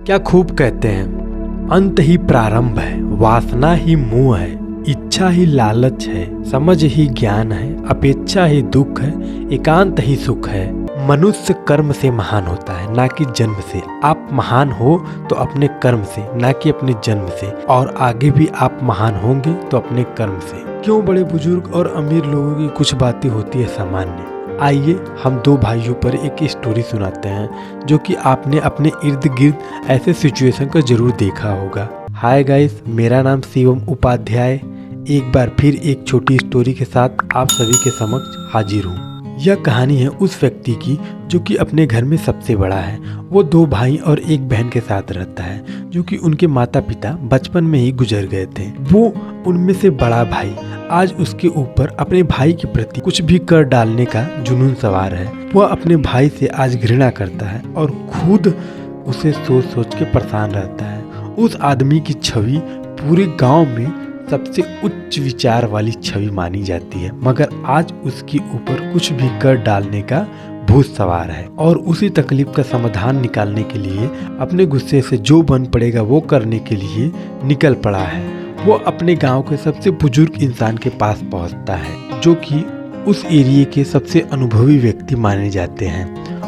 क्या खूब कहते हैं, अंत ही प्रारंभ है, वासना ही मोह है, इच्छा ही लालच है, समझ ही ज्ञान है, अपेक्षा ही दुख है, एकांत ही सुख है। मनुष्य कर्म से महान होता है, ना कि जन्म से। आप महान हो तो अपने कर्म से, ना कि अपने जन्म से, और आगे भी आप महान होंगे तो अपने कर्म से। क्यों बड़े बुजुर्ग और अमीर लोगों की कुछ बातें होती है सामान्य। आइए हम दो भाइयों पर एक स्टोरी सुनाते हैं जो कि आपने अपने इर्द गिर्द ऐसे सिचुएशन को जरूर देखा होगा। हाय गाइस, मेरा नाम शिवम उपाध्याय एक बार फिर एक छोटी स्टोरी के साथ आप सभी के समक्ष हाजिर हूँ। यह कहानी है उस व्यक्ति की जो कि अपने घर में सबसे बड़ा है। वो दो भाई और एक बहन के साथ रहता है जो कि उनके माता पिता बचपन में ही गुजर गए थे। वो उनमें से बड़ा भाई आज उसके ऊपर अपने भाई के प्रति कुछ भी कर डालने का जुनून सवार है। वह अपने भाई से आज घृणा करता है और खुद उसे सोच सोच के परेशान रहता है। उस आदमी की छवि पूरे गांव में सबसे उच्च विचार वाली छवि मानी जाती है, मगर आज उसके ऊपर कुछ भी कर डालने का भूत सवार है और उसी तकलीफ का समाधान निकालने के लिए अपने गुस्से से जो बन पड़ेगा वो करने के लिए निकल पड़ा है। वो अपने गांव के सबसे बुजुर्ग इंसान के पास पहुंचता है जो कि उस एरिया के सबसे अनुभवी व्यक्ति माने जाते हैं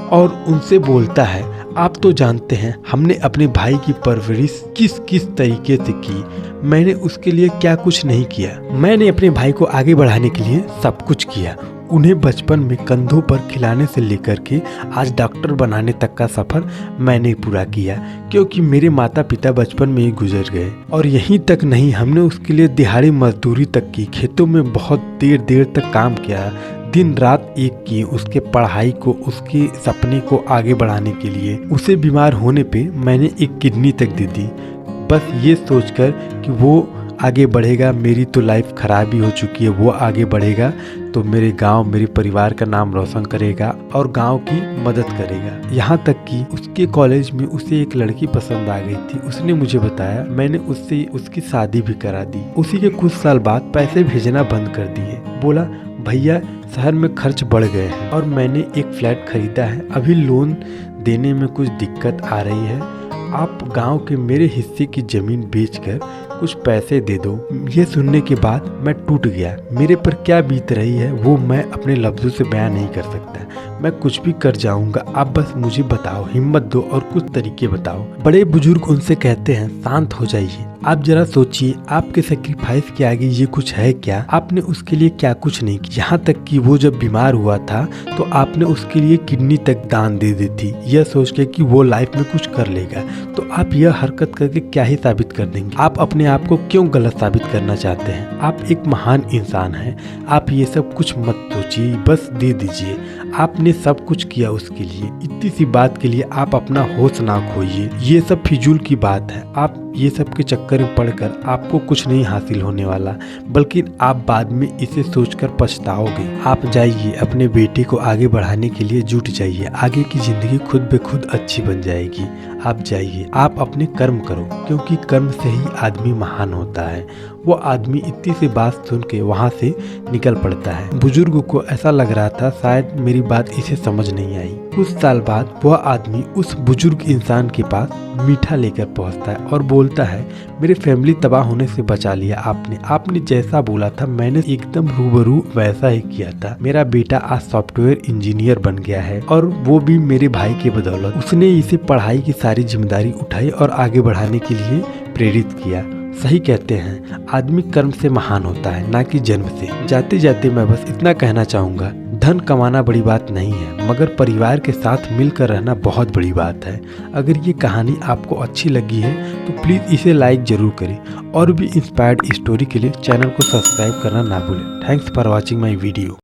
और उनसे बोलता है, आप तो जानते हैं हमने अपने भाई की परवरिश किस किस तरीके से की। मैंने उसके लिए क्या कुछ नहीं किया। मैंने अपने भाई को आगे बढ़ाने के लिए सब कुछ किया। उन्हें बचपन में कंधों पर खिलाने से लेकर के आज डॉक्टर बनाने तक का सफर मैंने पूरा किया, क्योंकि मेरे माता पिता बचपन में ही गुजर गए। और यहीं तक नहीं, हमने उसके लिए दिहाड़ी मजदूरी तक की, खेतों में बहुत देर देर तक काम किया, दिन रात एक किए उसके पढ़ाई को, उसके सपने को आगे बढ़ाने के लिए। उसे बीमार होने पे मैंने एक किडनी तक दे दी, बस ये सोचकर कि वो आगे बढ़ेगा। मेरी तो लाइफ खराब ही हो चुकी है, वो आगे बढ़ेगा तो मेरे गांव, मेरे परिवार का नाम रोशन करेगा और गांव की मदद करेगा। यहाँ तक कि उसके कॉलेज में उसे एक लड़की पसंद आ गई थी। उसने मुझे बताया, मैंने उससे उसकी शादी भी करा दी। उसी के कुछ साल बाद पैसे भेजना बंद कर दिए। बोला, भैया शहर में खर्च बढ़ गए हैं और मैंने एक फ्लैट खरीदा है, अभी लोन देने में कुछ दिक्कत आ रही है, आप गांव के मेरे हिस्से की जमीन बेचकर कुछ पैसे दे दो। ये सुनने के बाद मैं टूट गया। मेरे पर क्या बीत रही है वो मैं अपने लफ्जों से बयान नहीं कर सकता। मैं कुछ भी कर जाऊंगा, आप बस मुझे बताओ, हिम्मत दो और कुछ तरीके बताओ। बड़े बुजुर्ग उनसे कहते हैं, शांत हो जाइए, आप जरा सोचिए, आपके सेक्रीफाइस के आगे ये कुछ है क्या? आपने उसके लिए क्या कुछ नहीं किया। यहाँ तक कि वो जब बीमार हुआ था तो आपने उसके लिए किडनी तक दान दे दी थी, यह सोच के कि वो लाइफ में कुछ कर लेगा। तो आप यह हरकत करके क्या ही साबित कर देंगे? आप अपने आप को क्यों गलत साबित करना चाहते हैं? आप एक महान इंसान हैं। आप ये सब कुछ मत सोचिए, बस दे दीजिए। आपने सब कुछ किया उसके लिए, इतनी सी बात के लिए आप अपना होश ना खोइए। ये सब फिजूल की बात है। आप ये सब के चक्कर में पड़कर आपको कुछ नहीं हासिल होने वाला, बल्कि आप बाद में इसे सोचकर पछताओगे। आप जाइए, अपने बेटे को आगे बढ़ाने के लिए जुट जाइए। आगे की जिंदगी खुद ब खुद अच्छी बन जाएगी। आप जाइए, आप अपने कर्म करो, क्योंकि कर्म से ही आदमी महान होता है। वो आदमी इतनी सी बात सुन के वहाँ से निकल पड़ता है। बुजुर्ग को ऐसा लग रहा था शायद मेरी बात इसे समझ नहीं आई। कुछ साल बाद वह आदमी उस बुजुर्ग इंसान के पास मीठा लेकर पहुँचता है और बोलता है, मेरी फैमिली तबाह होने से बचा लिया आपने जैसा बोला था मैंने एकदम रूबरू वैसा ही किया था। मेरा बेटा आज सॉफ्टवेयर इंजीनियर बन गया है और वो भी मेरे भाई की बदौलत। उसने इसे पढ़ाई की सारी जिम्मेदारी उठाई और आगे बढ़ाने के लिए प्रेरित किया। सही कहते हैं, आदमी कर्म से महान होता है, ना कि जन्म से। जाते जाते मैं बस इतना कहना चाहूँगा, धन कमाना बड़ी बात नहीं है, मगर परिवार के साथ मिलकर रहना बहुत बड़ी बात है। अगर ये कहानी आपको अच्छी लगी है तो प्लीज़ इसे लाइक जरूर करें और भी इंस्पायर्ड स्टोरी के लिए चैनल को सब्सक्राइब करना ना भूलें। Thanks for watching my video.